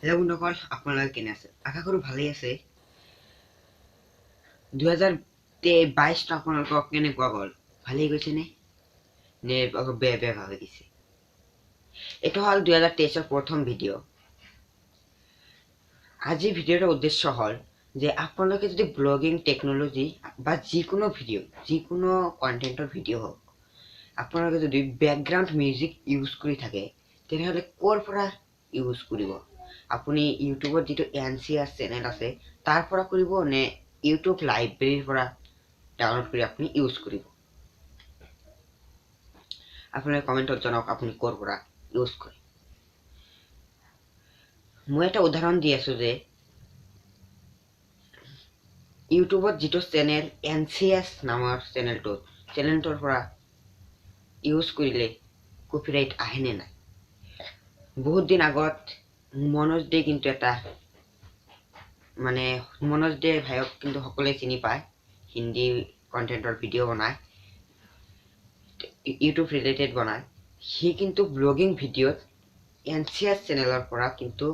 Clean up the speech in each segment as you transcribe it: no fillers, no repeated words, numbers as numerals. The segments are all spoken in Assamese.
হেল্ল' বন্ধুসকল, আপোনালোকে কেনে আছে? আশা কৰোঁ ভালেই আছে। 2022 আপোনালোকক কেনেকুৱা গ'ল? ভালেই গৈছেনে? নে অলপ বেয়া হৈ গৈছে? এইটো হ'ল 2023ৰ প্ৰথম ভিডিঅ'। আজিৰ ভিডিঅ'ৰ উদ্দেশ্য হ'ল যে আপোনালোকে যদি ব্লগিং টেকন'লজি বা যিকোনো কণ্টেণ্টৰ ভিডিঅ' হওক, আপোনালোকে যদি বেকগ্ৰাউণ্ড মিউজিক ইউজ কৰি থাকে, তেনেহ'লে ক'ৰ পৰা ইউজ কৰিব? আপুনি ইউটিউবত যিটো NCR চেনেল আছে তাৰ পৰা কৰিব নে ইউটিউব লাইব্ৰেৰীৰ পৰা ডাউনলোড কৰি আপুনি ইউজ কৰিব? আপোনালোকে কমেণ্টত জনাওক আপুনি ক'ৰ পৰা ইউজ কৰে। মই এটা উদাহৰণ দি আছো যে ইউটিউবত যিটো চেনেল NCS নামৰ চেনেলটোৰ পৰা ইউজ কৰিলে কপিৰাইট আহে নে নাই? বহুত দিন আগত মনোজ দে কিন্তু এটা মনোজ দে ভাইক কিন্তু সকলোৱে চিনি পায়, হিন্দী কণ্টেণ্টৰ ভিডিঅ' বনায়, ইউটিউব ৰিলেটেড বনায়। সি কিন্তু ব্লগিং ভিডিঅ'ত NCR চেনেলৰ পৰা কিন্তু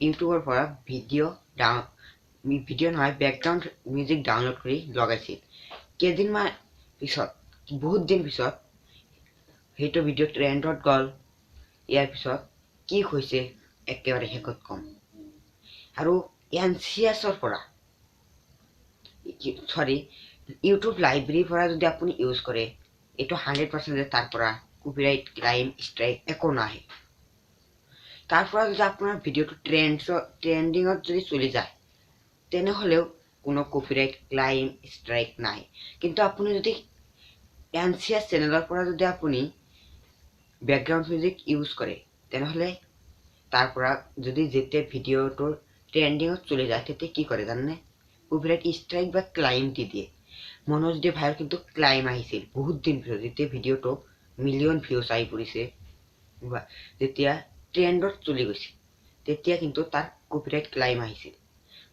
ইউটিউবৰ পৰা ভিডিঅ' নহয় বেকগ্ৰাউণ্ড মিউজিক ডাউনলোড কৰি লগাইছিল। কেইদিনমান পিছত, বহুত দিন পিছত সেইটো ভিডিঅ' ট্ৰেণ্ডত গ'ল। ইয়াৰ পিছত কি হৈছে একেবাৰে শেষত কম। আৰু NCSৰ পৰা ইউটিউব লাইব্ৰেৰীৰ পৰা যদি আপুনি ইউজ কৰে, এইটো 100% তাৰ পৰা কপিৰাইট ক্লাইম ষ্ট্ৰাইক একো নাহে। তাৰ পৰা যদি আপোনাৰ ভিডিঅ'টো ট্ৰেণ্ডিঙত যদি চলি যায়, তেনেহ'লেও কোনো কপিৰাইট ক্লাইম ষ্ট্ৰাইক নাই। কিন্তু আপুনি যদি NCS চেনেলৰ পৰা যদি আপুনি বেকগ্ৰাউণ্ড মিউজিক ইউজ কৰে, তেনেহ'লে তাৰ পৰা যদি যেতিয়া ভিডিঅ'টোৰ ট্ৰেণ্ডিঙত চলি যায়, তেতিয়া কি কৰে জানেনে? কপিৰাইট ষ্ট্ৰাইক বা ক্লাইম দি দিয়ে। মনোজ দে ভাইৰ কিন্তু ক্লাইম আহিছিল বহুত দিন পিছত, যেতিয়া ভিডিঅ'টো মিলিয়ন ভিউজ আহি পৰিছে বা যেতিয়া ট্ৰেণ্ডত চলি গৈছিল, তেতিয়া কিন্তু তাৰ কপিৰাইট ক্লাইম আহিছিল।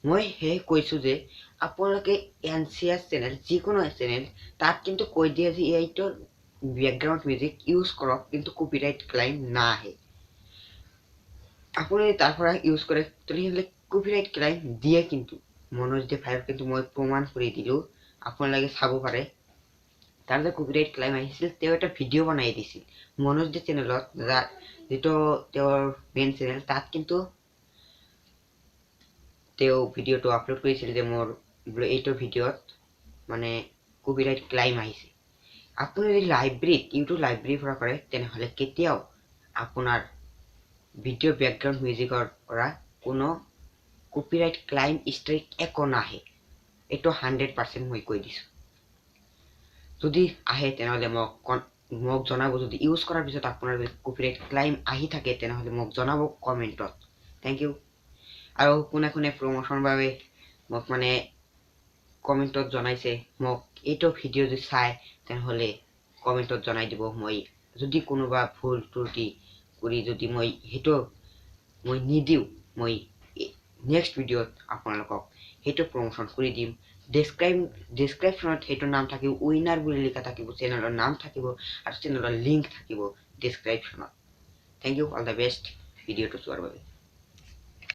মই সেয়ে কৈছোঁ যে আপোনালোকে NCS চেনেল, যিকোনো চেনেল, তাত কিন্তু কৈ দিয়ে যে এইটো বেকগ্ৰাউণ্ড মিউজিক ইউজ কৰক, কিন্তু কপিৰাইট ক্লাইম নাহে। আপুনি তাৰ পৰা ইউজ কৰে, তেনেহ'লে কপিৰাইট ক্লাইম দিয়ে। কিন্তু মনোজ দে ভাইৰ কিন্তু মই প্ৰমাণ কৰি দিলোঁ, আপোনালোকে চাব পাৰে। তাৰ যে কপিৰাইট ক্লাইম আহিছিল, তেওঁ এটা ভিডিঅ' বনাই দিছিল মনোজ দে চেনেলত, যিটো তেওঁৰ মেইন চেনেল, তাত কিন্তু তেওঁ ভিডিঅ'টো আপলোড কৰিছিল যে মোৰ এইটো ভিডিঅ'ত কপিৰাইট ক্লাইম আহিছে। আপুনি যদি ইউটিউব লাইব্ৰেৰীৰ পৰা কৰে, তেনেহ'লে কেতিয়াও আপোনাৰ ভিডিঅ' বেকগ্ৰাউণ্ড মিউজিকৰ পৰা কোনো কপিৰাইট ক্লাইম ষ্ট্ৰাইক একো নাহে। এইটো 100% মই কৈ দিছোঁ। যদি আহে তেনেহ'লে মোক জনাব। যদি ইউজ কৰাৰ পিছত আপোনাৰ যদি কপিৰাইট ক্লাইম আহি থাকে, তেনেহ'লে মোক জনাব কমেণ্টত। Thank U. আৰু কোনে প্ৰমোশ্যনৰ বাবে মোক কমেণ্টত জনাইছে, মোক এইটো ভিডিঅ' যদি চাই, তেনেহ'লে কমেণ্টত জনাই দিব। মই যদি কোনোবা ভুল ত্ৰুটি কৰি যদি মই নিদিওঁ, মই নেক্সট ভিডিঅ'ত আপোনালোকক সেইটো প্ৰমোশ্যন কৰি দিম। ডেছক্ৰিপশ্যনত সেইটোৰ নাম থাকিব, উইনাৰ বুলি লিখা থাকিব, চেনেলৰ নাম থাকিব আৰু চেনেলৰ লিংক থাকিব ডেছক্ৰিপশ্যনত। Thank you, all the best ভিডিঅ'টো চোৱাৰ বাবে।